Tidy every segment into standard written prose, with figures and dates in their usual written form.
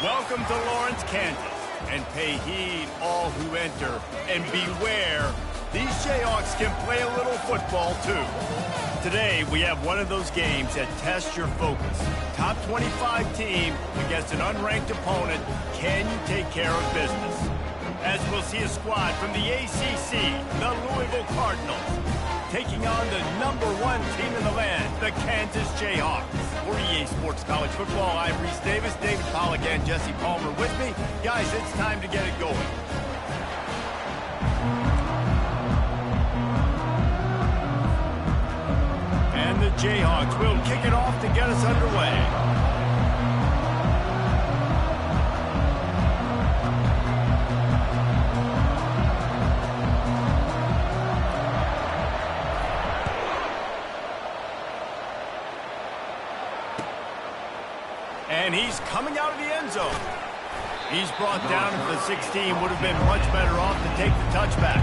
Welcome to Lawrence, Kansas, and pay heed all who enter, and beware, these Jayhawks can play a little football too. Today, we have one of those games that tests your focus. Top 25 team against an unranked opponent. Can you take care of business? As we'll see a squad from the ACC, the Louisville Cardinals, taking on the #1 team in the land, the Kansas Jayhawks. For EA Sports College Football, I'm Reese Davis, David Pollack, and Jesse Palmer with me. Guys, it's time to get it going. And the Jayhawks will kick it off to get us underway. And he's coming out of the end zone. He's brought down at the 16. Would have been much better off to take the touchback.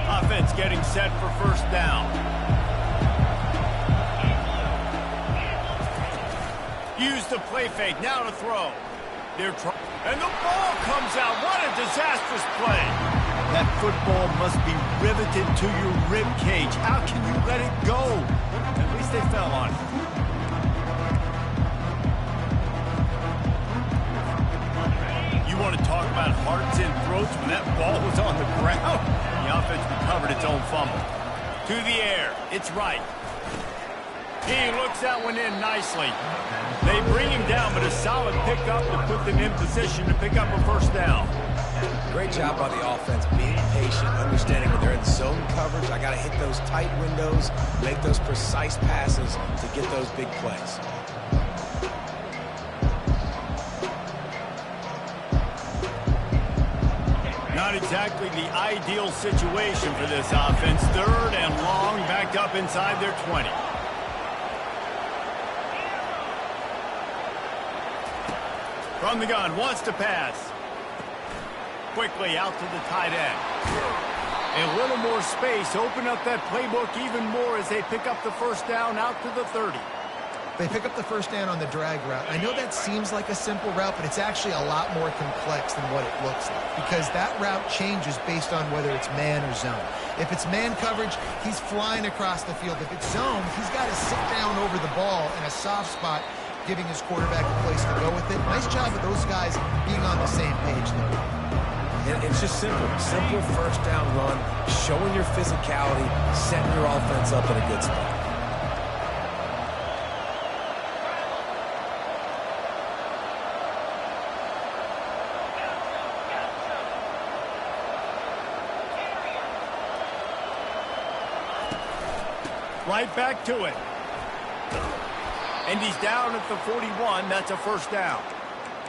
Offense getting set for first down. Use the play fake. Now to throw. And the ball comes out. What a disastrous play. That football must be riveted to your rib cage. How can you let it go? At least they fell on it. You want to talk about hearts and throats when that ball was on the ground? The offense recovered its own fumble. To the air. It's right. He looks that one in nicely. They bring him down, but a solid pickup to put them in position to pick up a first down. Great job by the offense, being patient, understanding when they're in zone coverage. I got to hit those tight windows, make those precise passes to get those big plays. Not exactly the ideal situation for this offense. Third and long, backed up inside their 20. From the gun, wants to pass. Quickly out to the tight end. A little more space, open up that playbook even more as they pick up the first down out to the 30. They pick up the first down on the drag route. I know that seems like a simple route, but it's actually a lot more complex than what it looks like because that route changes based on whether it's man or zone. If it's man coverage, he's flying across the field. If it's zone, he's got to sit down over the ball in a soft spot, giving his quarterback a place to go with it. Nice job of those guys being on the same page there. It's just simple. Simple first down run, showing your physicality, setting your offense up in a good spot. Right back to it. And he's down at the 41. That's a first down.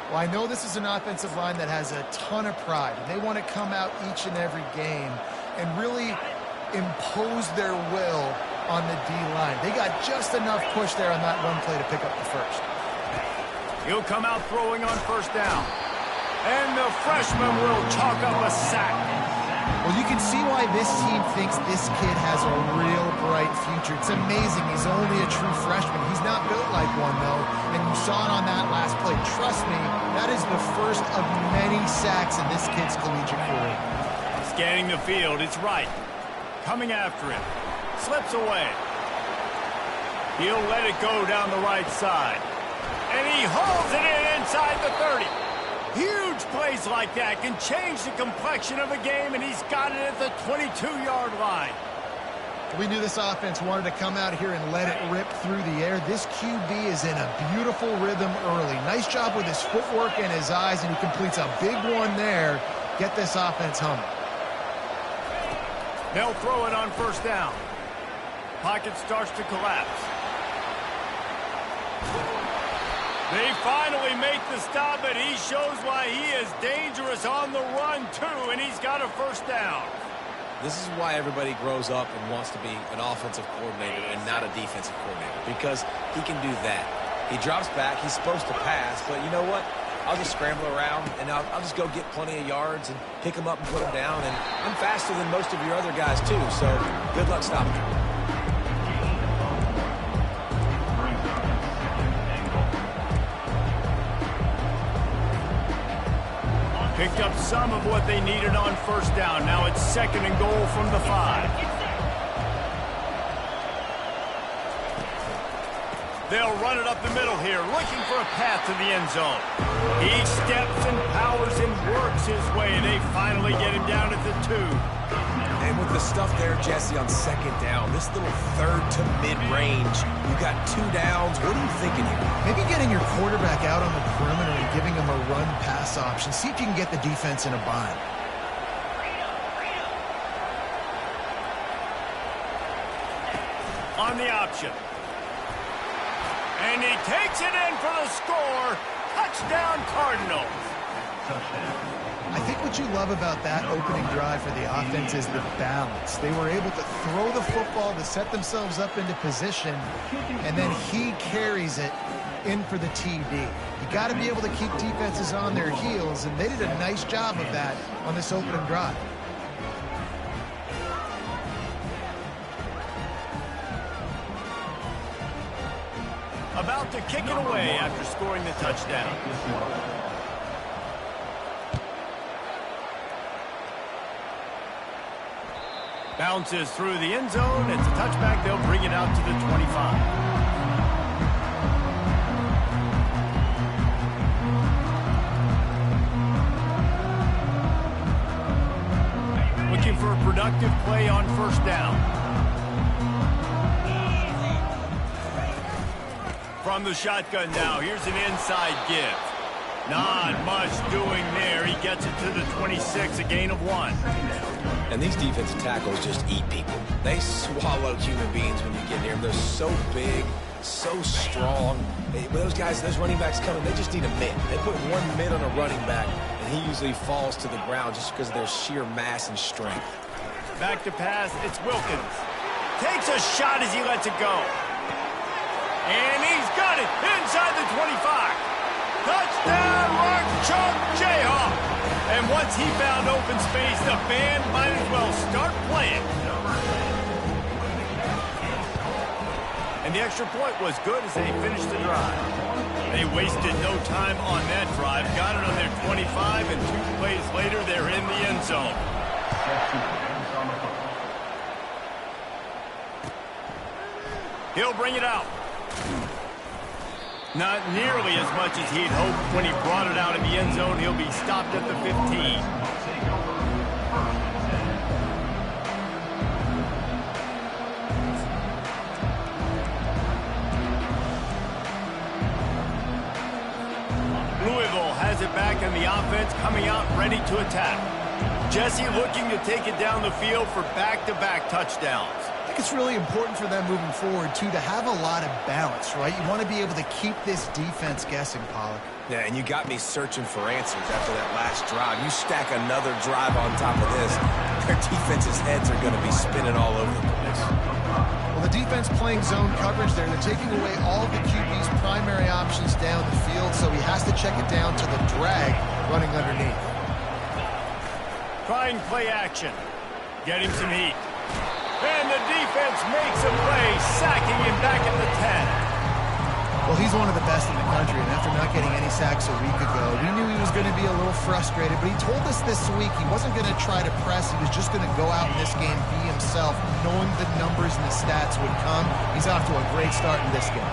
Well, I know this is an offensive line that has a ton of pride, and they want to come out each and every game and really impose their will on the D-line. They got just enough push there on that one play to pick up the first. He'll come out throwing on first down. And the freshman will chalk up a sack. Well, you can see why this team thinks this kid has a real bright future. It's amazing. He's only a true freshman. He's not built like one, though, and you saw it on that last play. Trust me, that is the first of many sacks in this kid's collegiate career. Scanning the field, it's right. Coming after him. Slips away. He'll let it go down the right side. And he holds it in inside the 30. Huge plays like that can change the complexion of a game, and he's got it at the 22-yard line. We knew this offense wanted to come out here and let it rip through the air. This QB is in a beautiful rhythm early. Nice job with his footwork and his eyes, and he completes a big one there. Get this offense humming. They'll throw it on first down. Pocket starts to collapse. They finally make the stop, and he shows why he is dangerous on the run, too, and he's got a first down. This is why everybody grows up and wants to be an offensive coordinator and not a defensive coordinator, because he can do that. He drops back. He's supposed to pass, but you know what? I'll just scramble around, and I'll just go get plenty of yards and pick them up and put them down. And I'm faster than most of your other guys, too, so good luck stopping me. Picked up some of what they needed on first down. Now it's 2nd and goal from the 5. They'll run it up the middle here, looking for a path to the end zone. He steps and powers and works his way. They finally get him down at the 2. And with the stuff there, Jesse, on 2nd down, this little 3rd to mid-range, you got 2 downs. What are you thinking here? Maybe getting your quarterback out on the perimeter and giving him a run-pass option. See if you can get the defense in a bind. On the option. And he takes it in for the score. Touchdown, Cardinals. I think what you love about that opening drive for the offense is the balance. They were able to throw the football to set themselves up into position, and then he carries it in for the TD. You got to be able to keep defenses on their heels, and they did a nice job of that on this opening drive. About to kick it away after scoring the touchdown. Bounces through the end zone. It's a touchback. They'll bring it out to the 25. Looking for a productive play on first down. From the shotgun now, here's an inside give. Not much doing there. He gets it to the 26, a gain of 1. And these defensive tackles just eat people. They swallow human beings when you get near them. They're so big, so strong. Those guys, those running backs coming, they just need a mitt. They put one mitt on a running back, and he usually falls to the ground just because of their sheer mass and strength. Back to pass, it's Wilkins. Takes a shot as he lets it go. And he's got it inside the 25. Touchdown, Mark Chunk Jayhawk. And once he found open space, the band might as well start playing. And the extra point was good as they finished the drive. They wasted no time on that drive. Got it on their 25, and 2 plays later, they're in the end zone. He'll bring it out. Not nearly as much as he'd hoped when he brought it out in the end zone. He'll be stopped at the 15. Louisville has it back in the offense, coming out ready to attack. Jesse looking to take it down the field for back-to-back touchdowns. I think it's really important for them moving forward, too, to have a lot of balance, right? You want to be able to keep this defense guessing, Pollack. Yeah, and you got me searching for answers after that last drive. You stack another drive on top of this, their defense's heads are going to be spinning all over the place. Well, the defense playing zone coverage there. They're taking away all of the QB's primary options down the field, so he has to check it down to the drag running underneath. Trying play action. Get him some heat. And the defense makes a play, sacking him back at the 10. Well, he's one of the best in the country, and after not getting any sacks a week ago, we knew he was going to be a little frustrated, but he told us this week he wasn't going to try to press. He was just going to go out in this game, be himself, knowing the numbers and the stats would come. He's off to a great start in this game.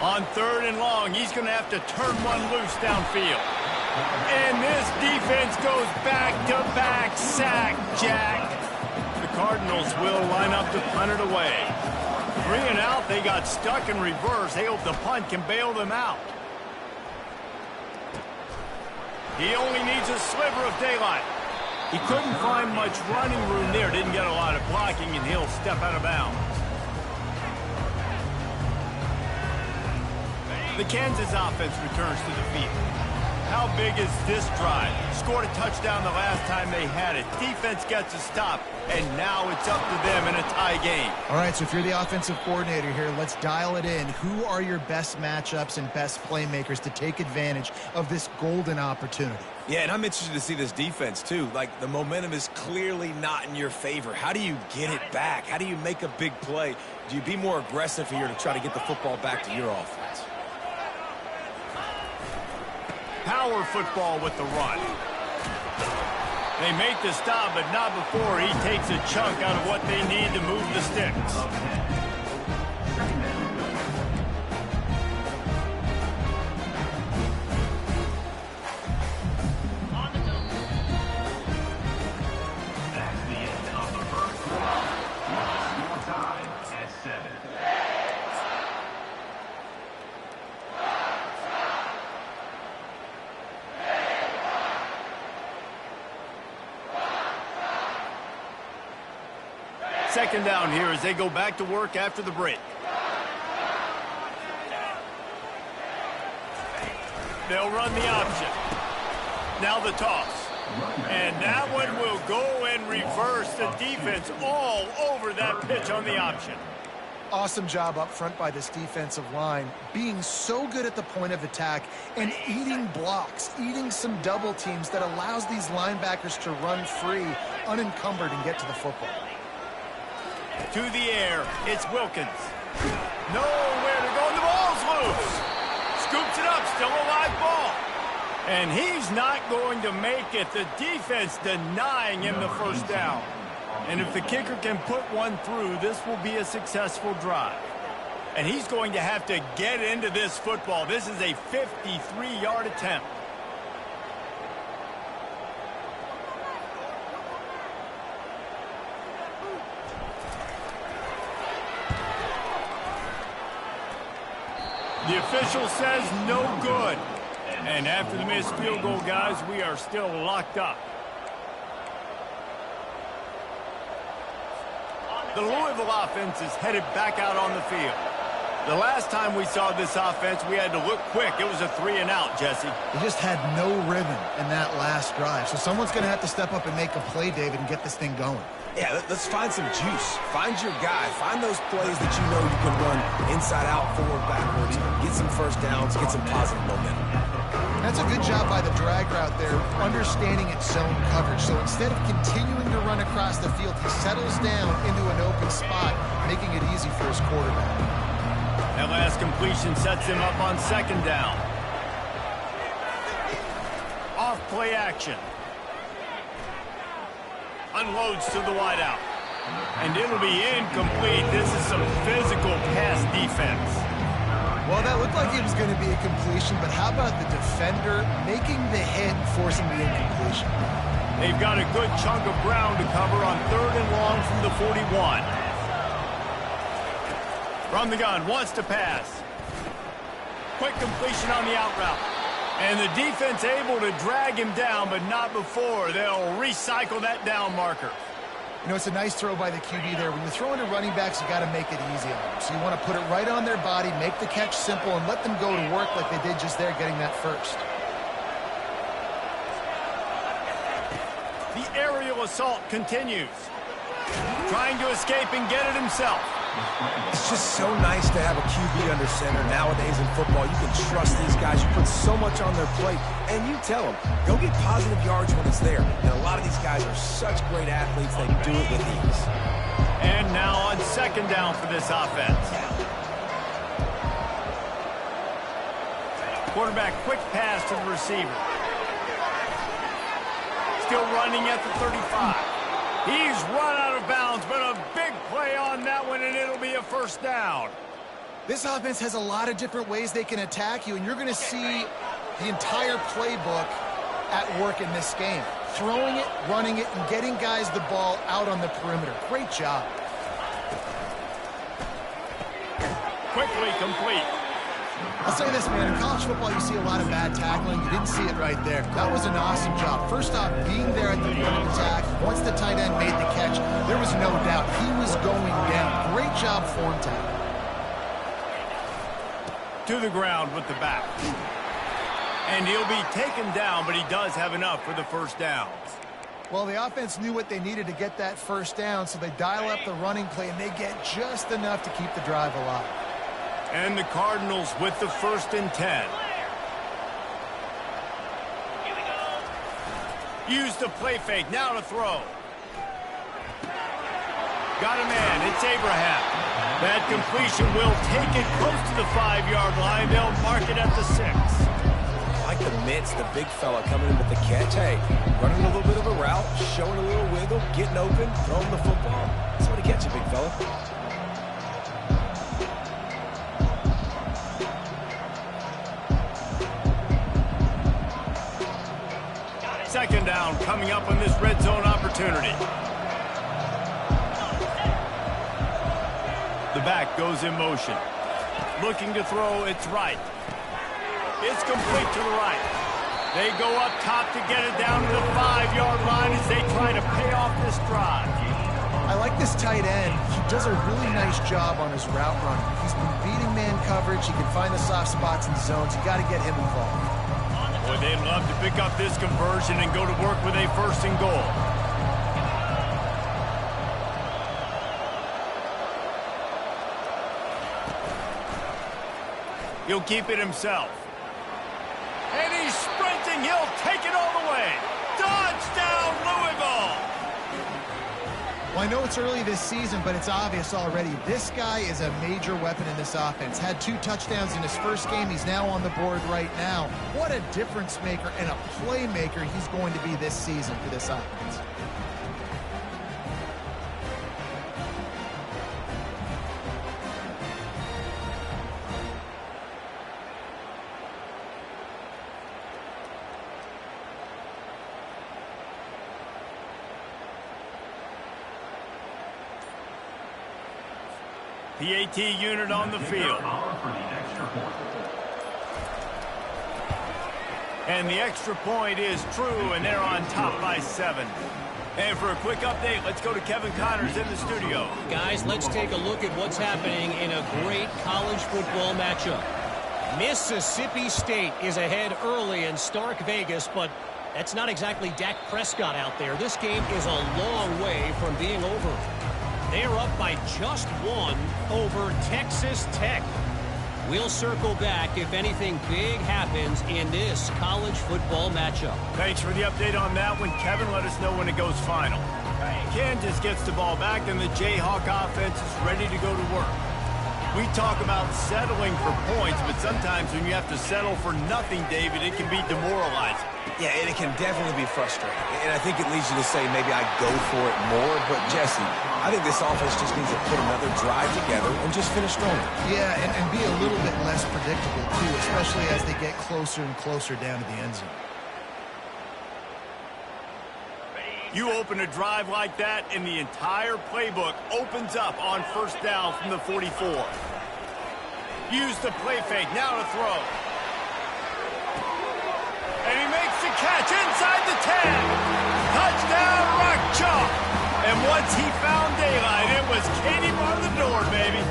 On 3rd and long, he's going to have to turn one loose downfield. And this defense goes back-to-back sack, Jack. The Cardinals will line up to punt it away. 3 and out, they got stuck in reverse. They hope the punt can bail them out. He only needs a sliver of daylight. He couldn't find much running room there. Didn't get a lot of blocking, and he'll step out of bounds. The Kansas offense returns to the field. How big is this drive? Scored a touchdown the last time they had it. Defense gets a stop, and now it's up to them in a tie game. All right, so if you're the offensive coordinator here, let's dial it in. Who are your best matchups and best playmakers to take advantage of this golden opportunity? Yeah, and I'm interested to see this defense, too. Like, the momentum is clearly not in your favor. How do you get it back? How do you make a big play? Do you be more aggressive here to try to get the football back to your offense? Power football with the run. They make the stop, but not before he takes a chunk out of what they need to move the sticks. Second down here as they go back to work after the break. They'll run the option. Now the toss. And that one will go and reverse the defense all over that pitch on the option. Awesome job up front by this defensive line, being so good at the point of attack and eating blocks, eating some double teams that allows these linebackers to run free, unencumbered, and get to the football. To the air, it's Wilkins. Nowhere to go, and the ball's loose. Scoops it up, still a live ball. And he's not going to make it. The defense denying him the first down. And if the kicker can put one through, this will be a successful drive. And he's going to have to get into this football. This is a 53-yard attempt. The official says no good. And after the missed field goal, guys, we are still locked up. The Louisville offense is headed back out on the field. The last time we saw this offense, we had to look quick. It was a 3-and-out, Jesse. They just had no rhythm in that last drive. So someone's going to have to step up and make a play, David, and get this thing going. Yeah, let's find some juice. Find your guy. Find those plays that you know you can run inside out, forward, backwards, get some first downs, get some positive momentum. That's a good job by the drag route there, understanding its zone coverage. So instead of continuing to run across the field, he settles down into an open spot, making it easy for his quarterback. That last completion sets him up on second down. Off play action. Unloads to the wideout. And it'll be incomplete. This is some physical pass defense. Well, that looked like it was going to be a completion, but how about the defender making the hit and forcing the incompletion? They've got a good chunk of ground to cover on 3rd and long from the 41. From the gun, wants to pass. Quick completion on the out route. And the defense able to drag him down, but not before. They'll recycle that down marker. You know, it's a nice throw by the QB there. When you're throwing to running backs, you got to make it easy on them. So you want to put it right on their body, make the catch simple, and let them go to work like they did just there, getting that first. The aerial assault continues. Trying to escape and get it himself. It's just so nice to have a QB under center. Nowadays in football, you can trust these guys. You put so much on their plate, and you tell them, go get positive yards when it's there. And a lot of these guys are such great athletes, they do it with ease. And now on second down for this offense. Quarterback, quick pass to the receiver. Still running at the 35. He's run out of bounds, but a big play on that one, and it'll be a first down. This offense has a lot of different ways they can attack you, and you're going to see the entire playbook at work in this game. Throwing it, running it, and getting guys the ball out on the perimeter. Great job. Quickly complete. I'll say this, man. In college football, you see a lot of bad tackling. You didn't see it right there. That was an awesome job. First off, being there at the point of attack. Once the tight end made the catch, there was no doubt he was going down. Great job form tackle. To the ground with the back. And he'll be taken down, but he does have enough for the first down. Well, the offense knew what they needed to get that first down, so they dial up the running play, and they get just enough to keep the drive alive. And the Cardinals with the 1st and 10. Use the play fake, now to throw. Got a man, it's Abraham. That completion will take it close to the 5-yard line. They'll mark it at the 6. Like the Mitts, the big fella coming in with the catch. Hey, running a little bit of a route, showing a little wiggle, getting open, throwing the football. Somebody catch it, big fella. Second down coming up on this red zone opportunity. The back goes in motion. Looking to throw, it's right. It's complete to the right. They go up top to get it down to the 5-yard line as they try to pay off this drive. I like this tight end. He does a really nice job on his route running. He's been beating man coverage. He can find the soft spots and zones. You got to get him involved. Boy, they'd love to pick up this conversion and go to work with a 1st and goal. He'll keep it himself. And he's sprinting. He'll take it all the way. Touchdown, Louisville! Well, I know it's early this season, but it's obvious already. This guy is a major weapon in this offense. Had 2 touchdowns in his first game. He's now on the board right now. What a difference maker and a playmaker he's going to be this season for this offense. PAT unit on the field. And the extra point is true, and they're on top by 7. And for a quick update, let's go to Kevin Connors in the studio. Guys, let's take a look at what's happening in a great college football matchup. Mississippi State is ahead early in Stark Vegas, but that's not exactly Dak Prescott out there. This game is a long way from being over. They're up by just 1 over Texas Tech. We'll circle back if anything big happens in this college football matchup. Thanks for the update on that one, Kevin. Let us know when it goes final. Kansas gets the ball back, and the Jayhawk offense is ready to go to work. We talk about settling for points, but sometimes when you have to settle for nothing, David, it can be demoralizing. Yeah, and it can definitely be frustrating. And I think it leads you to say maybe I go for it more. But, Jesse, I think this offense just needs to put another drive together and just finish strong. Yeah, and be a little bit less predictable, too, especially as they get closer and closer down to the end zone. You open a drive like that, and the entire playbook opens up on 1st down from the 44. Use the play fake, now to throw. And he makes the catch inside the 10. Touchdown, Rock Chalk. And once he found daylight, it was Katie bar the door, baby.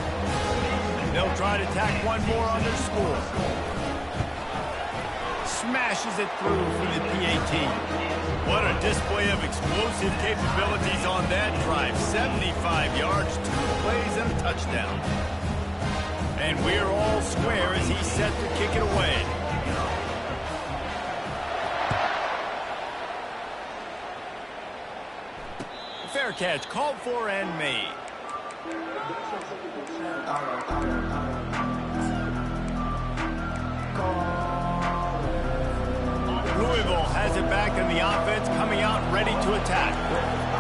They'll try to tack one more on their score. Smashes it through for the PAT. What a display of explosive capabilities on that drive. 75 yards, 2 plays, and a touchdown. And we're all square as he's set to kick it away. Fair catch, called for and made. Louisville has it back in the offense, coming out ready to attack.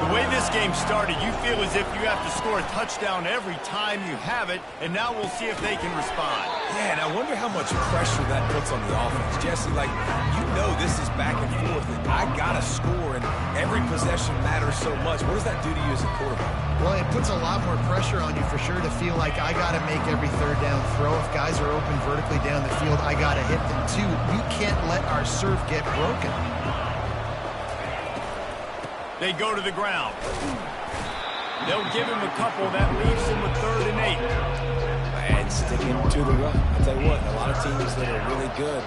The way this game started, you feel as if you have to score a touchdown every time you have it, and now we'll see if they can respond. Yeah, and I wonder how much pressure that puts on the offense. Jesse, like, you know this is back and forth, and I got to score, and every possession matters so much. What does that do to you as a quarterback? Well, it puts a lot more pressure on you for sure to feel like I got to make every 3rd down throw. If guys are open vertically down the field, I got to hit them too. We can't let our serve get broken. They go to the ground. They'll give him a couple. That leaves him with 3rd and 8. and sticking to the run. I'll tell you what, a lot of teams that are really good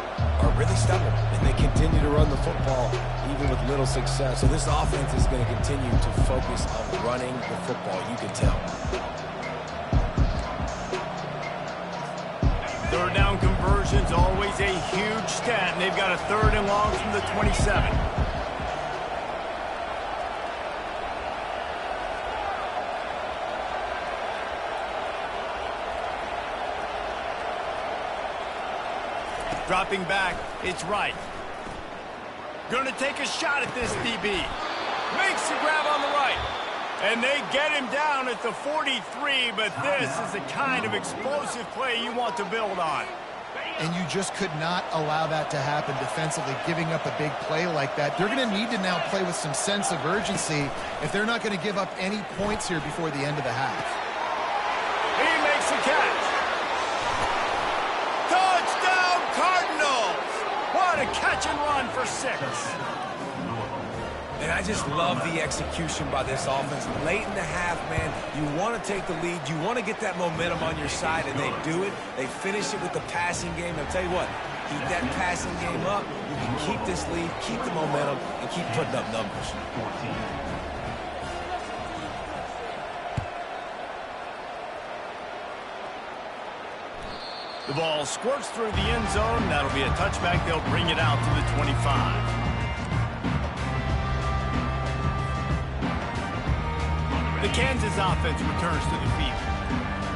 are really stubborn, and they continue to run the football even with little success. So this offense is going to continue to focus on running the football, you can tell. Third down conversion's always a huge stat, and they've got a 3rd and long from the 27. Dropping back, it's right. Gonna take a shot at this DB. Makes the grab on the right. And they get him down at the 43, but this is the kind of explosive play you want to build on. And you just could not allow that to happen defensively, giving up a big play like that. They're going to need to now play with some sense of urgency if they're not going to give up any points here before the end of the half. He makes the catch. Touchdown, Cardinals! What a catch and run for 6. And I just love the execution by this offense. Late in the half, man, you want to take the lead. You want to get that momentum on your side, and they do it. They finish it with the passing game. I'll tell you what, keep that passing game up. You can keep this lead, keep the momentum, and keep putting up numbers. The ball squirts through the end zone. That'll be a touchback. They'll bring it out to the 25. The Kansas offense returns to the field.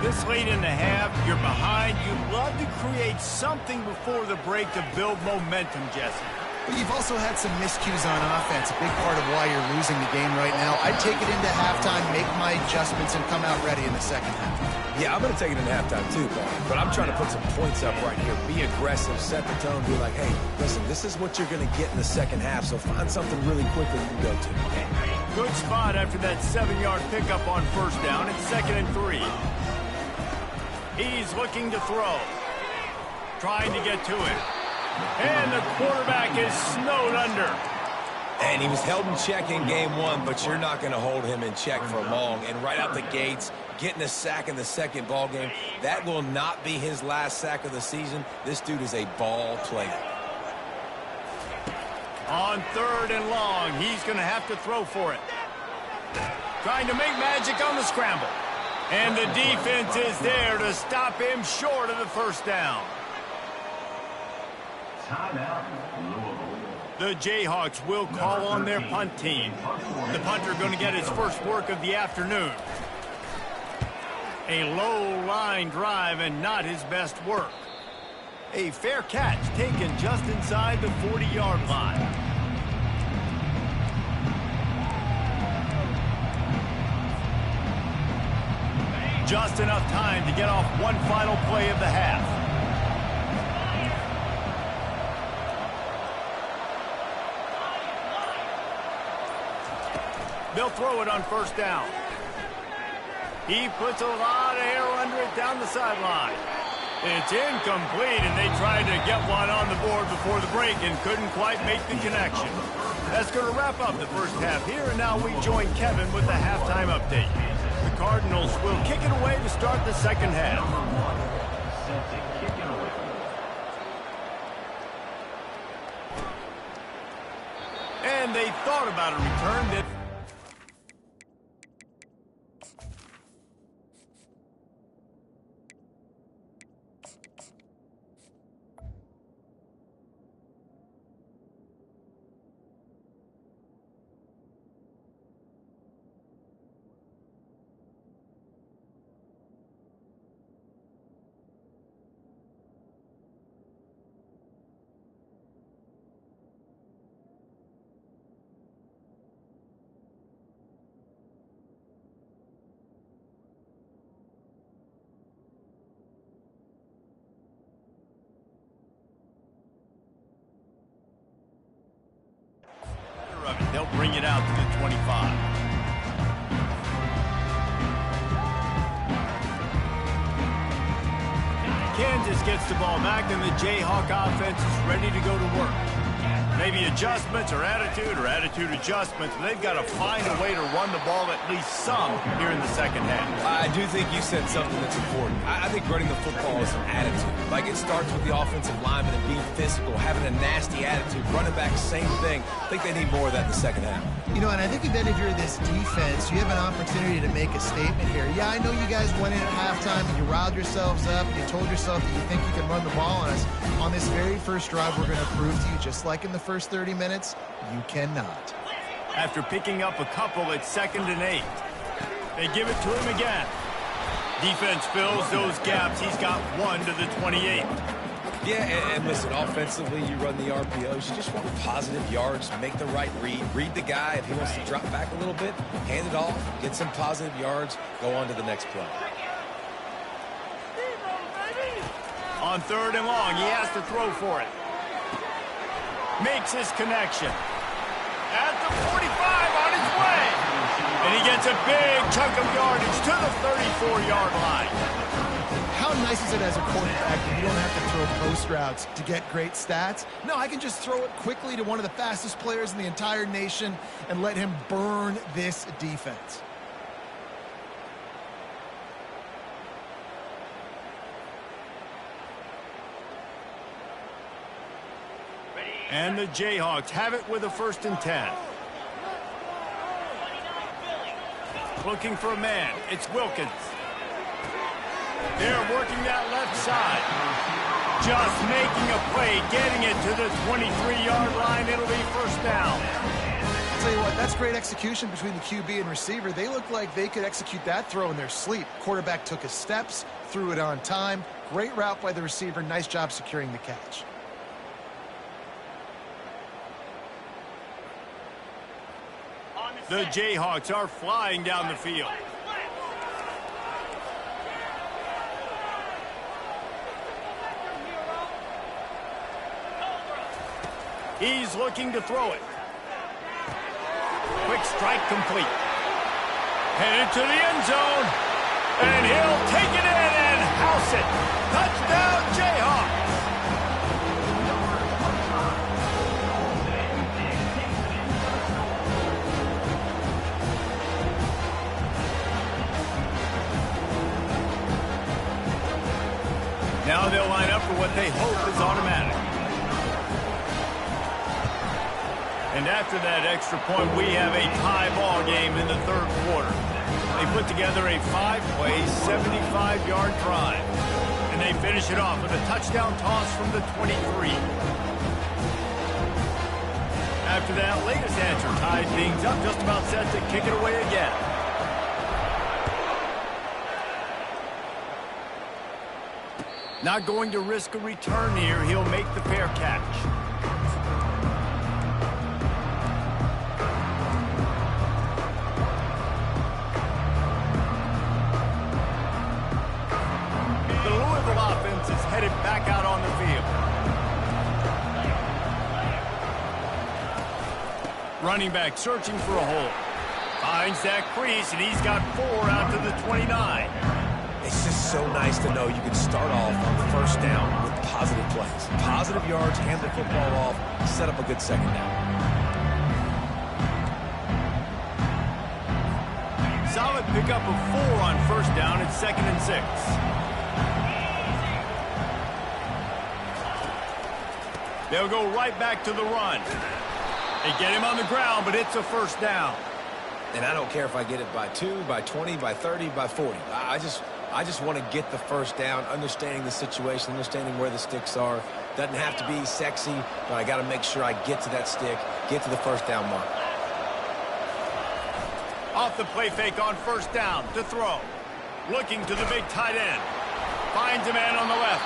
This late in the half, you're behind. You love to create something before the break to build momentum, Jesse. But you've also had some miscues on offense, a big part of why you're losing the game right now. I'd take it into halftime, make my adjustments, and come out ready in the second half. Yeah, I'm going to take it in halftime too, but I'm trying to put some points up right here. Be aggressive, set the tone, be like, hey, listen, this is what you're going to get in the second half, so find something really quickly you can go to. Good spot after that 7-yard pickup on 1st down. It's 2nd and 3. He's looking to throw. Trying to get to it. And the quarterback is snowed under. And he was held in check in game 1, but you're not going to hold him in check for long. And right out the gates, getting a sack in the second ball game, that will not be his last sack of the season. This dude is a ball player. On 3rd and long, he's going to have to throw for it. Trying to make magic on the scramble. And the defense is there to stop him short of the 1st down. The Jayhawks will call on their punt team. The punter going to get his first work of the afternoon. A low line drive and not his best work. A fair catch taken just inside the 40-yard line. Just enough time to get off one final play of the half. They'll throw it on 1st down. He puts a lot of air under it down the sideline. It's incomplete, and they tried to get one on the board before the break and couldn't quite make the connection. That's going to wrap up the first half here, and now we join Kevin with the halftime update. The Cardinals will kick it away to start the second half. And they thought about a return that... They'll bring it out to the 25. Kansas gets the ball back, and the Jayhawk offense is ready to go to work. Maybe adjustments or attitude adjustments, but they've got to find a way to run the ball at least some here in the second half. I do think you said something that's important. I think running the football is an attitude. Like, it starts with the offensive lineman and being physical, having a nasty attitude. Running back, same thing. I think they need more of that in the second half. You know, and I think that if you're this defense, you have an opportunity to make a statement here. Yeah, I know you guys went in at halftime and you riled yourselves up and you told yourself that you think you can run the ball on us. On this very first drive, we're going to prove to you, just like in the first 30 minutes, you cannot. After picking up a couple at 2nd and 8, they give it to him again. Defense fills those gaps. He's got one to the 28. Yeah, and listen, offensively, you run the RPOs. You just want positive yards, make the right read the guy. If he wants to drop back a little bit, hand it off, get some positive yards, go on to the next play. On 3rd and long, he has to throw for it. Makes his connection. At the 45, on his way. And he gets a big chunk of yardage to the 34-yard line. How nice is it as a quarterback that you don't have to throw post routes to get great stats? No, I can just throw it quickly to one of the fastest players in the entire nation and let him burn this defense. And the Jayhawks have it with a 1st and 10. Looking for a man. It's Wilkins. They're working that left side. Just making a play, getting it to the 23-yard line. It'll be 1st down. I'll tell you what, that's great execution between the QB and receiver. They look like they could execute that throw in their sleep. Quarterback took his steps, threw it on time. Great route by the receiver. Nice job securing the catch. The Jayhawks are flying down the field. He's looking to throw it. Quick strike complete. Headed to the end zone. And he'll take it in and house it. Touchdown, Jayhawks. Now they'll line up for what they hope is automatic. And after that extra point, we have a tie ball game in the 3rd quarter. They put together a 5-play, 75-yard drive. And they finish it off with a touchdown toss from the 23. After that latest answer ties things up, just about set to kick it away again. Not going to risk a return here. He'll make the fair catch. The Louisville offense is headed back out on the field. Running back searching for a hole. Finds that crease, and he's got 4 out to the 29. It's just so nice to know you can start off on the 1st down with positive plays. Positive yards, hand the football off, set up a good 2nd down. Solid pickup of 4 on 1st down. It's 2nd and 6. They'll go right back to the run. They get him on the ground, but it's a 1st down. And I don't care if I get it by 2, by 20, by 30, by 40. I just want to get the 1st down, understanding the situation, understanding where the sticks are. Doesn't have to be sexy, but I got to make sure I get to that stick, get to the 1st down mark. Off the play fake on 1st down to throw. Looking to the big tight end. Finds a man on the left.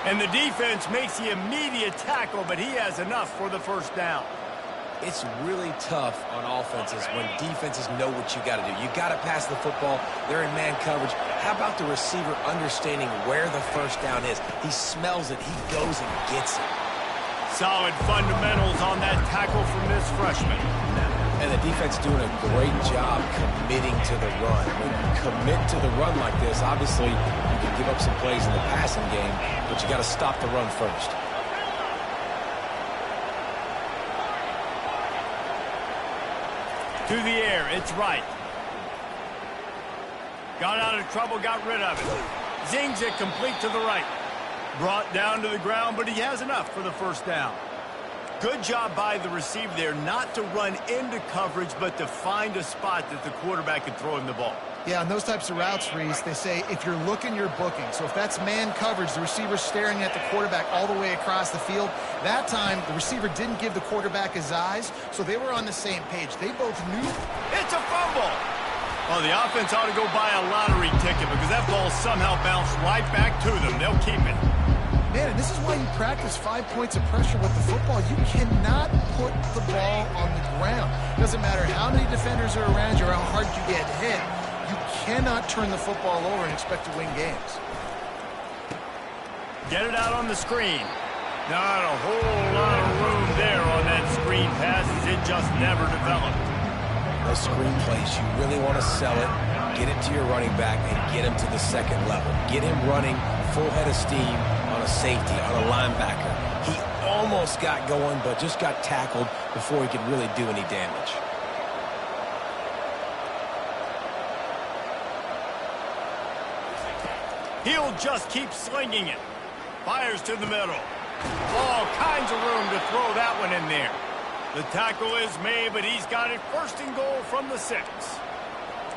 And the defense makes the immediate tackle, but he has enough for the 1st down. It's really tough on offenses when defenses know what you got to do. You got to pass the football. They're in man coverage. How about the receiver understanding where the 1st down is? He smells it. He goes and gets it. Solid fundamentals on that tackle from this freshman. And the defense doing a great job committing to the run. When you commit to the run like this, obviously you can give up some plays in the passing game, but you got to stop the run first. To the air, it's right. Got out of trouble, got rid of it. Zings it complete to the right. Brought down to the ground, but he has enough for the first down. Good job by the receiver there not to run into coverage, but to find a spot that the quarterback can throw him the ball. Yeah, on those types of routes, Reese, they say if you're looking, you're booking. So if that's man coverage, the receiver's staring at the quarterback all the way across the field. That time, the receiver didn't give the quarterback his eyes, so they were on the same page. They both knew. It's a fumble! Well, the offense ought to go buy a lottery ticket because that ball somehow bounced right back to them. They'll keep it. Man, and this is why you practice 5 points of pressure with the football. You cannot put the ball on the ground. Doesn't matter how many defenders are around you or how hard you get hit. You cannot turn the football over and expect to win games. Get it out on the screen. Not a whole lot of room there on that screen pass as it just never developed. Those screen plays, you really want to sell it, get it to your running back, and get him to the second level. Get him running full head of steam on a safety, on a linebacker. He almost got going, but just got tackled before he could really do any damage. He'll just keep slinging it. Fires to the middle. All kinds of room to throw that one in there. The tackle is made, but he's got it first and goal from the 6.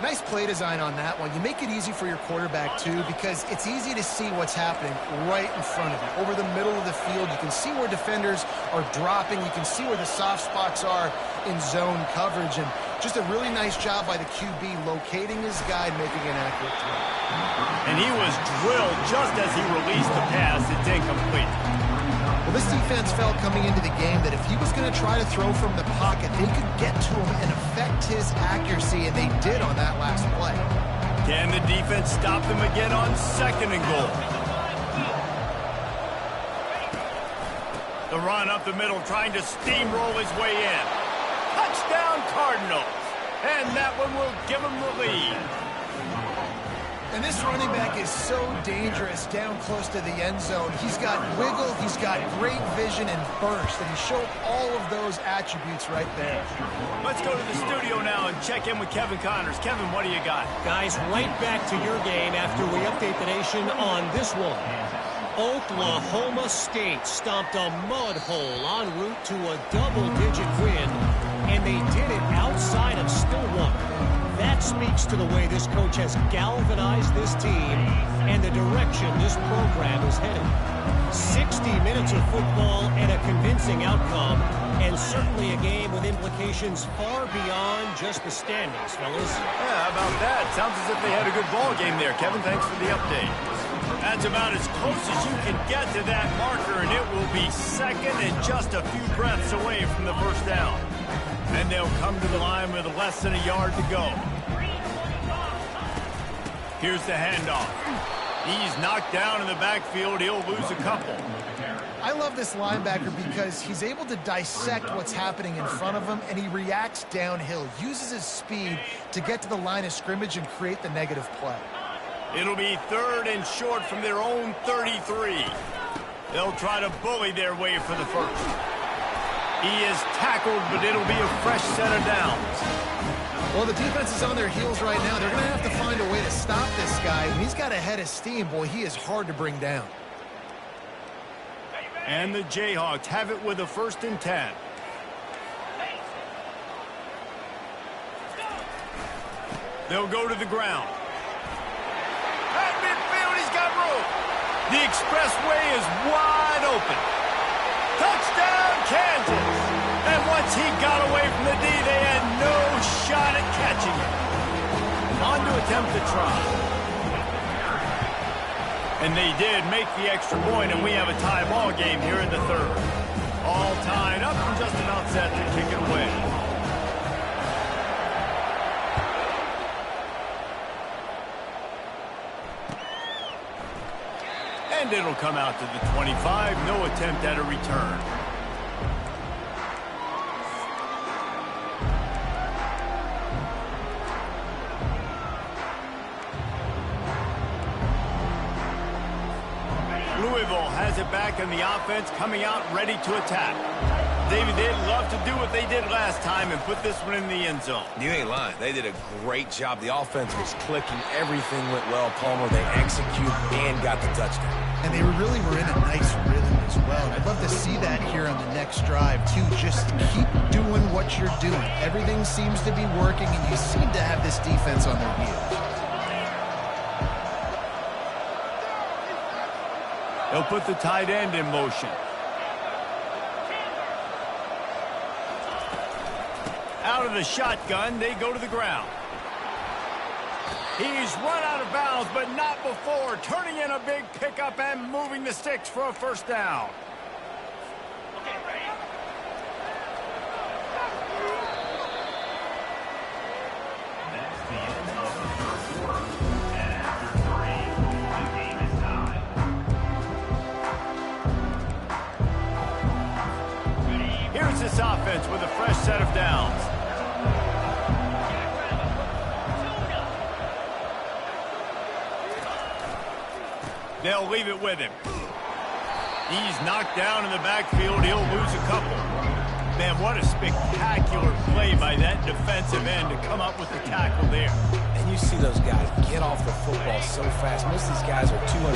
Nice play design on that one. You make it easy for your quarterback, too, because it's easy to see what's happening right in front of you. Over the middle of the field, you can see where defenders are dropping. You can see where the soft spots are in zone coverage. And just a really nice job by the QB locating his guy and making an accurate throw. And he was drilled just as he released the pass. It's incomplete. Well, this defense felt coming into the game that if he was going to try to throw from the pocket, they could get to him and affect his accuracy, and they did on that last play. Can the defense stop them again on second and goal? The run up the middle, trying to steamroll his way in. Touchdown, Cardinals. And that one will give them the lead. And this running back is so dangerous down close to the end zone. He's got wiggle, he's got great vision and burst, and he showed all of those attributes right there. Let's go to the studio now and check in with Kevin Connors. Kevin, what do you got? Guys, right back to your game after we update the nation on this one. Oklahoma State stomped a mud hole en route to a double-digit win, and they did it outside of Stillwater. That speaks to the way this coach has galvanized this team and the direction this program is headed. 60 minutes of football and a convincing outcome, and certainly a game with implications far beyond just the standings, fellas. Yeah, how about that? Sounds as if they had a good ball game there. Kevin, thanks for the update. That's about as close as you can get to that marker, and it will be second and just a few breaths away from the first down. And they'll come to the line with less than a yard to go. Here's the handoff. He's knocked down in the backfield. He'll lose a couple. I love this linebacker because he's able to dissect what's happening in front of him, and he reacts downhill, uses his speed to get to the line of scrimmage and create the negative play. It'll be third and short from their own 33. They'll try to bully their way for the first. He is tackled, but it'll be a fresh set of downs. Well, the defense is on their heels right now. They're going to have to find a way to stop this guy. When he's got a head of steam, boy, he is hard to bring down. And the Jayhawks have it with a 1st and 10. They'll go to the ground. At midfield, he's got room. The expressway is wide open. Touchdown, Kansas. And once he got away from the D, they had no shot at catching him. On to attempt the try. And they did make the extra point, and we have a tie ball game here in the third. All tied up and just about set to kick it away. And it'll come out to the 25. No attempt at a return. Louisville has it back in the offense, coming out ready to attack. David, they'd love to do what they did last time and put this one in the end zone. You ain't lying. They did a great job. The offense was clicking. Everything went well, Palmer. They executed and got the touchdown. And they really were in a nice rhythm as well. And I'd love to see that here on the next drive, too. Just keep doing what you're doing. Everything seems to be working, and you seem to have this defense on their heels. They'll put the tight end in motion. Out of the shotgun, they go to the ground. He's run out of bounds, but not before turning in a big pickup and moving the sticks for a first down. Here's this offense with a fresh set of downs. They'll leave it with him. He's knocked down in the backfield. He'll lose a couple. Man, what a spectacular play by that defensive end to come up with the tackle there. And you see those guys get off the football so fast. Most of these guys are 250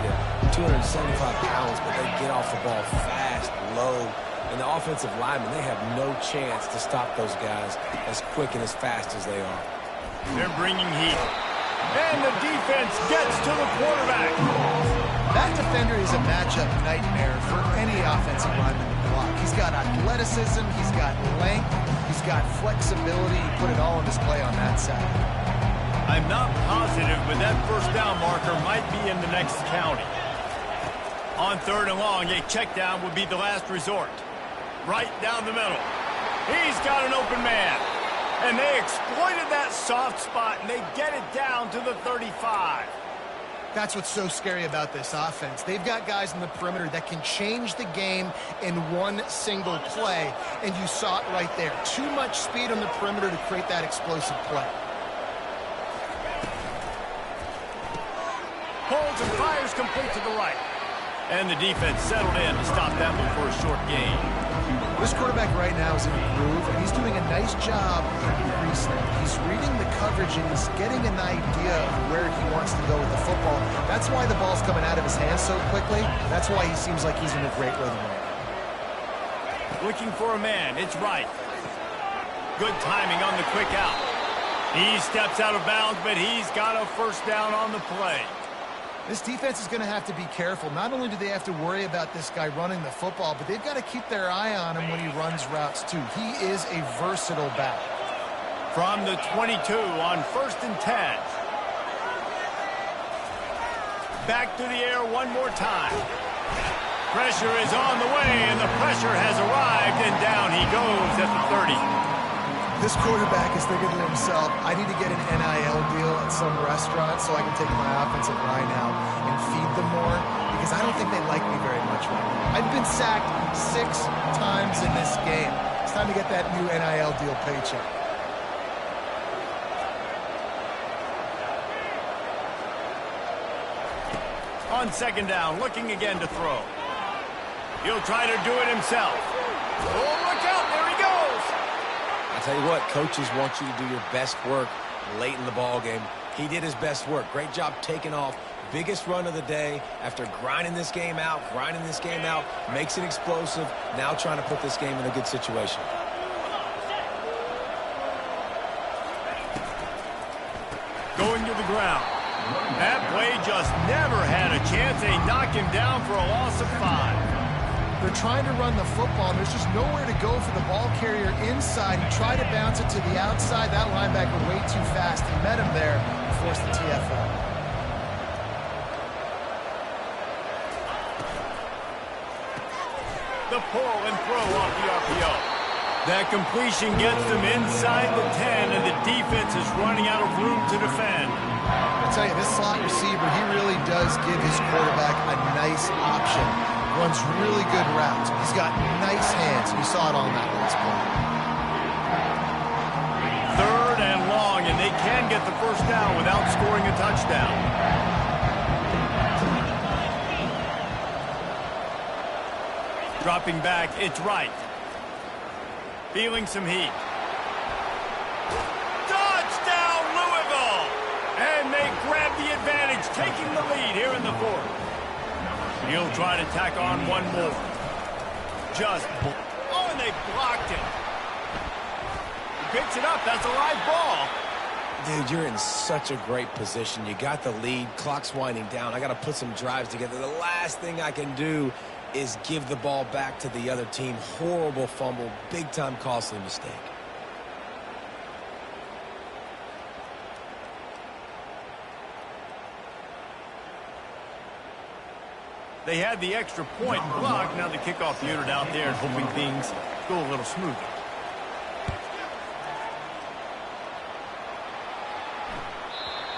to 275 pounds, but they get off the ball fast, low. And the offensive linemen, they have no chance to stop those guys as quick and as fast as they are. They're bringing heat. And the defense gets to the quarterback. That defender is a matchup nightmare for any offensive lineman to block. He's got athleticism, he's got length, he's got flexibility. He put it all on display on that side. I'm not positive, but that first down marker might be in the next county. On 3rd and long, a check down would be the last resort. Right down the middle. He's got an open man. And they exploited that soft spot, and they get it down to the 35. That's what's so scary about this offense. They've got guys in the perimeter that can change the game in one single play, and you saw it right there. Too much speed on the perimeter to create that explosive play. Holds and fires complete to the right. And the defense settled in to stop that one for a short gain. This quarterback right now is in a groove, and he's doing a nice job in pre-snap. He's reading the coverage, and he's getting an idea of where he wants to go with the football. That's why the ball's coming out of his hands so quickly. That's why he seems like he's in a great rhythm right now. Looking for a man. It's right. Good timing on the quick out. He steps out of bounds, but he's got a first down on the play. This defense is going to have to be careful. Not only do they have to worry about this guy running the football, but they've got to keep their eye on him when he runs routes, too. He is a versatile back. From the 22 on 1st and 10. Back to the air one more time. Pressure is on the way, and the pressure has arrived, and down he goes at the 30. This quarterback is thinking to himself, I need to get an NIL deal at some restaurant so I can take my offensive line out and feed them more, because I don't think they like me very much right now. I've been sacked 6 times in this game. It's time to get that new NIL deal paycheck. On 2nd down, looking again to throw. He'll try to do it himself. Oh, look out, there he goes! I tell you what, coaches want you to do your best work late in the ball game. He did his best work. Great job taking off. Biggest run of the day after grinding this game out, makes it explosive. Now trying to put this game in a good situation. Going to the ground. That play just never had a chance. They knock him down for a loss of 5. They're trying to run the football, and there's just nowhere to go for the ball carrier inside. He tried to bounce it to the outside. That linebacker way too fast. He met him there and forced the TFL. The pull and throw off the RPO. That completion gets them inside the 10, and the defense is running out of room to defend. I tell you, this slot receiver, he really does give his quarterback a nice option. Runs really good routes. He's got nice hands. You saw it on that last play. 3rd and long, and they can get the first down without scoring a touchdown. Dropping back, it's right. feeling some heat. Touchdown, Louisville! And they grab the advantage, taking the lead here in the fourth. He'll try to tack on one more. And they blocked it. He picks it up. That's a live ball. Dude, you're in such a great position. You got the lead. Clock's winding down. I got to put some drives together. The last thing I can do is give the ball back to the other team. Horrible fumble. Big-time costly mistake. They had the extra point blocked. Now the kickoff unit out there and hoping things go a little smoother.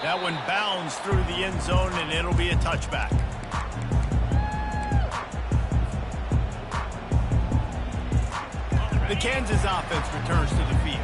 That one bounds through the end zone, and it'll be a touchback. The Kansas offense returns to the field.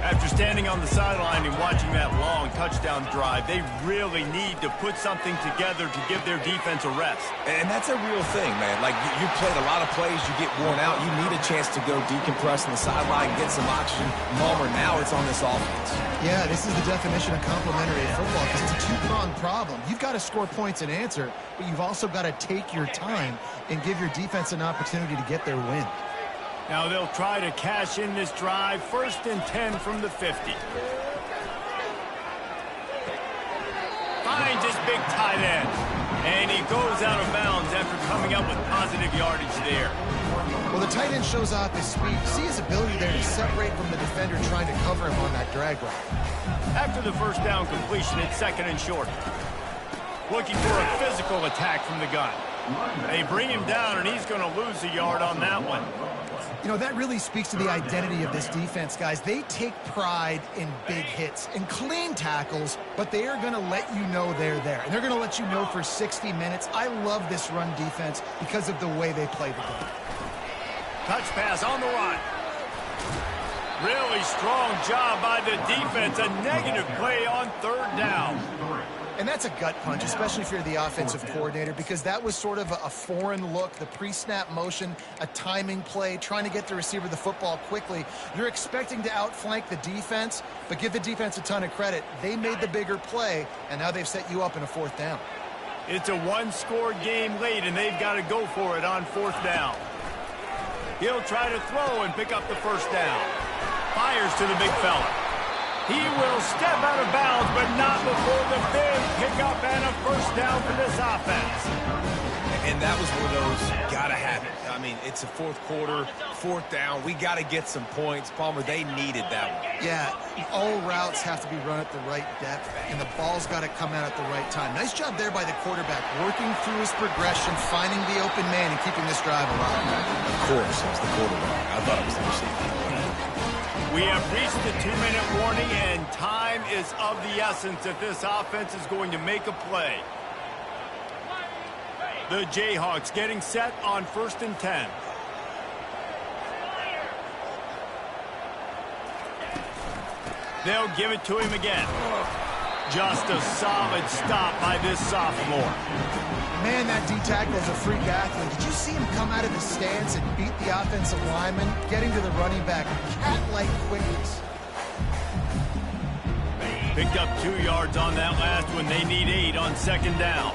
After standing on the sideline and watching that long touchdown drive, they really need to put something together to give their defense a rest. And that's a real thing, man. Like, you played a lot of plays, you get worn out, you need a chance to go decompress on the sideline, get some oxygen. Palmer, now it's on this offense. Yeah, this is the definition of complementary football because it's a two-pronged problem. You've got to score points and answer, but you've also got to take your time and give your defense an opportunity to get their win. Now they'll try to cash in this drive. 1st and 10 from the 50. Finds his big tight end. And he goes out of bounds after coming up with positive yardage there. Well, the tight end shows off his speed. You see his ability there to separate from the defender trying to cover him on that drag route. After the first down completion, it's 2nd and short. Looking for a physical attack from the gun. They bring him down, and he's going to lose a yard on that one. You know, that really speaks to the identity of this defense, guys. They take pride in big hits and clean tackles, but they are going to let you know they're there. And they're going to let you know for 60 minutes. I love this run defense because of the way they play the game. Touch pass on the run. Really strong job by the defense. A negative play on 3rd down. And that's a gut punch, especially if you're the offensive coordinator, because that was sort of a foreign look, the pre-snap motion, a timing play, trying to get the receiver the football quickly. You're expecting to outflank the defense, but give the defense a ton of credit. They made the bigger play, and now they've set you up in a 4th down. It's a one-score game late, and they've got to go for it on 4th down. He'll try to throw and pick up the 1st down. Fires to the big fella. He will step out of bounds, but not before the big pickup and a 1st down for this offense. And that was one of those, gotta have it. I mean, it's a 4th quarter, 4th down. We got to get some points. Palmer, they needed that one. Yeah, all routes have to be run at the right depth, and the ball's got to come out at the right time. Nice job there by the quarterback, working through his progression, finding the open man, and keeping this drive alive. Of course, it was the quarterback. I thought it was the receiver. We have reached the 2-minute warning, and time is of the essence if this offense is going to make a play. The Jayhawks getting set on 1st and 10. They'll give it to him again. Just a solid stop by this sophomore. Man, that D-tackle is a freak athlete. Did you see him come out of the stance and beat the offensive lineman, getting to the running back? Cat-like quickness. Picked up 2 yards on that last one. They need 8 on 2nd down.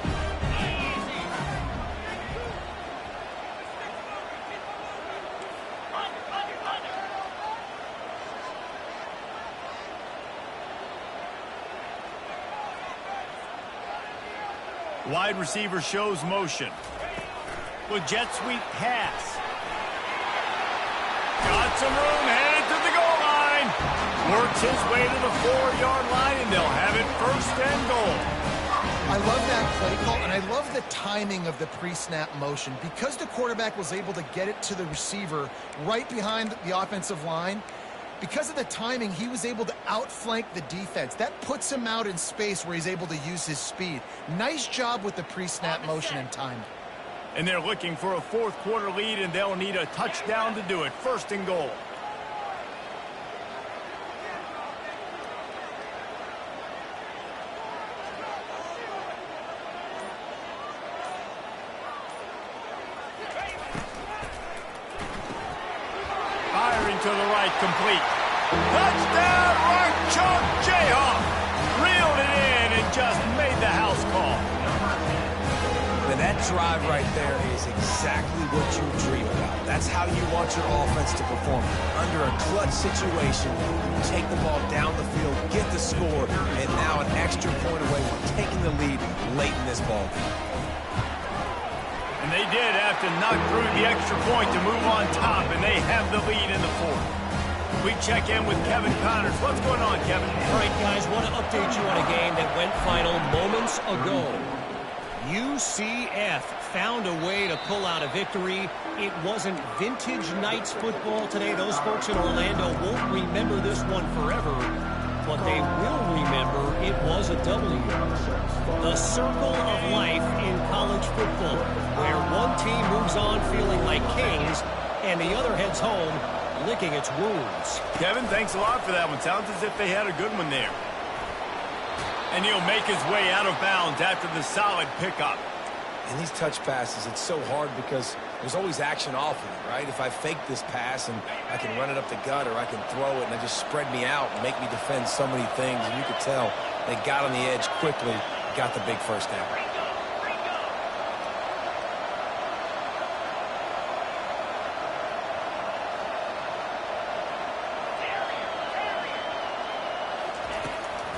Wide receiver shows motion. With jet sweep pass. Got some room, headed to the goal line. Works his way to the 4-yard line, and they'll have it 1st and goal. I love that play call, and I love the timing of the pre-snap motion. Because the quarterback was able to get it to the receiver right behind the offensive line, because of the timing, he was able to outflank the defense. That puts him out in space where he's able to use his speed. Nice job with the pre-snap motion and timing. And they're looking for a 4th quarter lead, and they'll need a touchdown to do it. 1st and goal. Firing to the right, complete. Touchdown, Rock Chalk Jayhawk. Reeled it in and just made the house call. Now that drive right there is exactly what you dream about. That's how you want your offense to perform. Under a clutch situation, you take the ball down the field, get the score, and now an extra point away from taking the lead late in this ball game. And they did have to knock through the extra point to move on top, and they have the lead in the fourth. We check in with Kevin Connors. What's going on, Kevin? All right, guys, want to update you on a game that went final moments ago. UCF found a way to pull out a victory. It wasn't vintage Knights football today. Those folks in Orlando won't remember this one forever, but they will remember it was a W. The circle of life in college football, where one team moves on feeling like kings and the other heads home licking its wounds. Kevin, thanks a lot for that one. Sounds as if they had a good one there. And he'll make his way out of bounds after the solid pickup. In these touch passes, it's so hard because there's always action off of it, right? If I fake this pass and I can run it up the gut or I can throw it and they just spread me out and make me defend so many things, and you could tell they got on the edge quickly, got the big first down.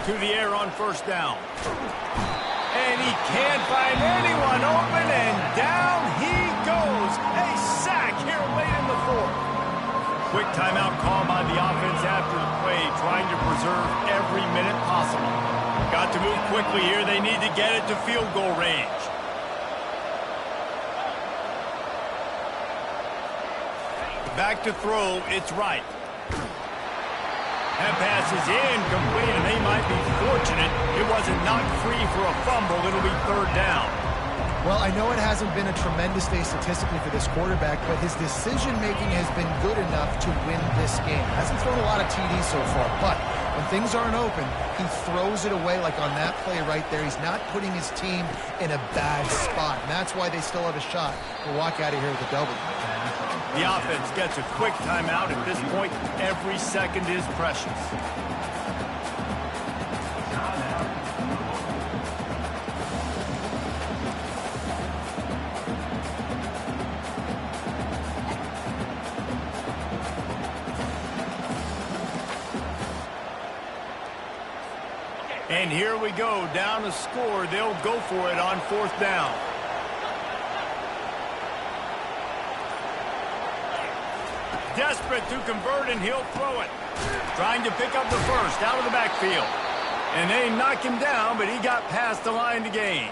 To the air on first down. And he can't find anyone open, and down he goes. A sack here late in the fourth. Quick timeout call by the offense after the play, trying to preserve every minute possible. Got to move quickly here. They need to get it to field goal range. Back to throw, it's right. That pass is incomplete, and they might be fortunate it wasn't knocked free for a fumble. It'll be third down. Well, I know it hasn't been a tremendous day statistically for this quarterback, but his decision-making has been good enough to win this game. Hasn't thrown a lot of TDs so far, but when things aren't open, he throws it away like on that play right there. He's not putting his team in a bad spot, and that's why they still have a shot to walk out of here with a W. The offense gets a quick timeout. At this point, every second is precious. And here we go, down a score. They'll go for it on fourth down. Desperate to convert, and he'll throw it. Trying to pick up the first out of the backfield. And they knock him down, but he got past the line to gain.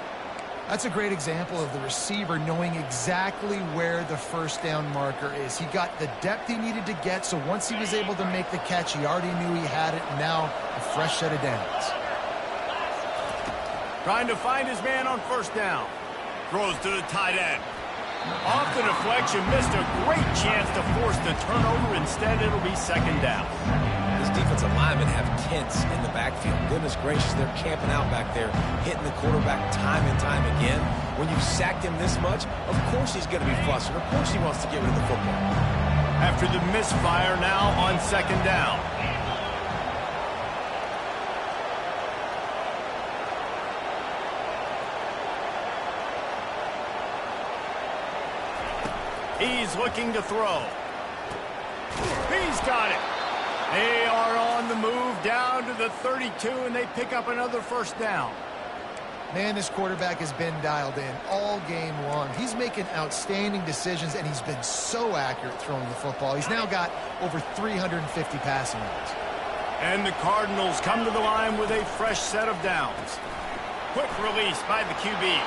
That's a great example of the receiver knowing exactly where the first down marker is. He got the depth he needed to get, so once he was able to make the catch, he already knew he had it. Now, a fresh set of downs. Trying to find his man on first down. Throws to the tight end. Off the deflection, missed a great chance to force the turnover. Instead, it'll be second down. These defensive linemen have tents in the backfield. Goodness gracious, they're camping out back there, hitting the quarterback time and time again. When you've sacked him this much, of course he's going to be flustered. Of course he wants to get rid of the football. After the misfire, now on second down. He's looking to throw. He's got it. They are on the move down to the 32, and they pick up another first down. Man, this quarterback has been dialed in all game long. He's making outstanding decisions, and he's been so accurate throwing the football. He's now got over 350 passing yards. And the Cardinals come to the line with a fresh set of downs. Quick release by the QB.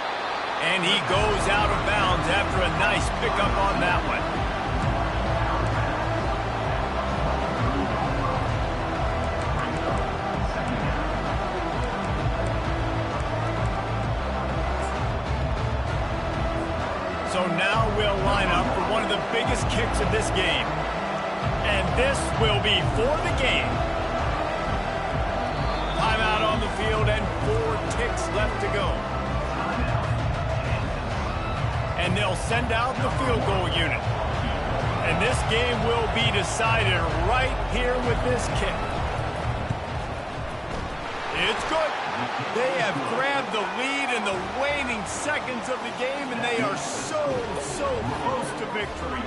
And he goes out of bounds after a nice pickup on that one. So now we'll line up for one of the biggest kicks of this game. And this will be for the game. Timeout on the field and 4 ticks left to go. And they'll send out the field goal unit. And this game will be decided right here with this kick. It's good. They have grabbed the lead in the waning seconds of the game, and they are so close to victory.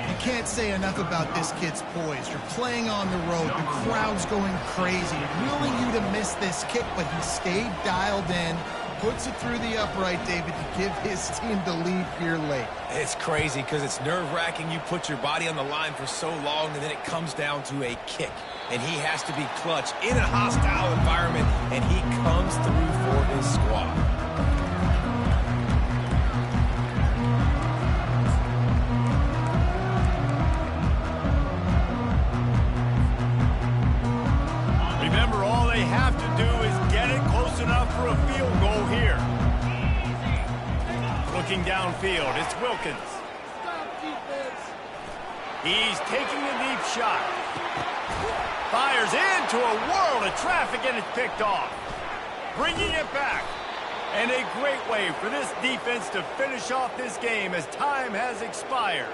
You can't say enough about this kid's poise. You're playing on the road. The crowd's going crazy, willing you to miss this kick, but he stayed dialed in, puts it through the upright, David, to give his team the lead here late. It's crazy because it's nerve-wracking. You put your body on the line for so long, and then it comes down to a kick. And he has to be clutch in a hostile environment, and he comes through for his squad. Remember, all they have to do is get it close enough for a field goal here. Looking downfield, it's Wilkins. He's taking a deep shot. Fires into a world of traffic, and it's picked off. Bringing it back. And a great way for this defense to finish off this game as time has expired.